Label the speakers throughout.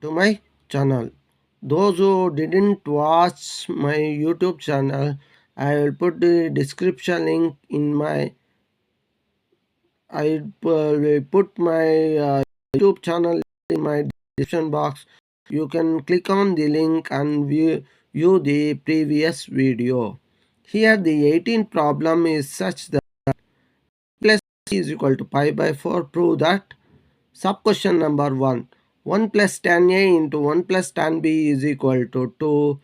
Speaker 1: to my channel. Those who didn't watch my YouTube channel, I will put the description link in my. I will put my YouTube channel in my description box. You can click on the link and view the previous video. Here the 18th problem is such that plus c is equal to pi by 4. Prove that. Sub question number 1. 1 plus tan A into 1 plus tan B is equal to 2.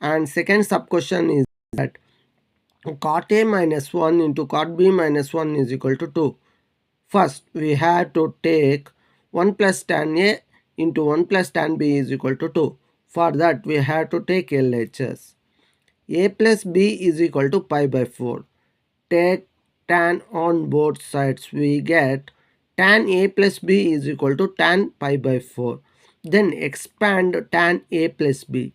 Speaker 1: And second sub question is that cot A minus 1 into cot B minus 1 is equal to 2. First, we have to take 1 plus tan A into 1 plus tan B is equal to 2. For that, we have to take LHS. A plus B is equal to pi by 4. Take tan on both sides. We get tan A plus B is equal to tan pi by 4. Then expand tan A plus B.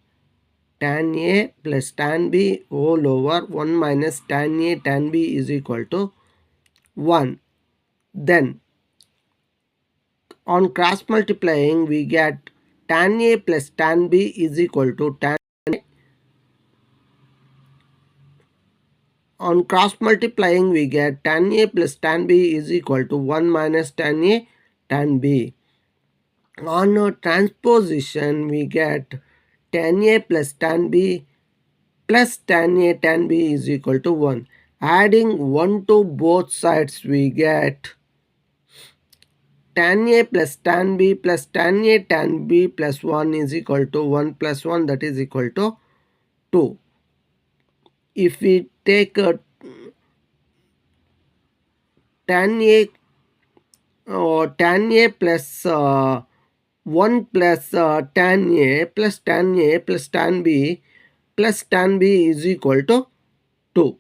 Speaker 1: Tan A plus tan B whole over 1 minus tan A tan B is equal to 1. Then on cross multiplying we get tan A plus tan B is equal to tan. On cross multiplying we get tan A plus tan B is equal to 1 minus tan A tan B. On a transposition we get tan A plus tan B plus tan A tan B is equal to 1. Adding 1 to both sides we get tan A plus tan B plus tan A tan B plus 1 is equal to 1 plus 1, that is equal to 2. If we take a tan A tan A plus 1 plus tan A plus tan A plus tan B plus tan B is equal to 2.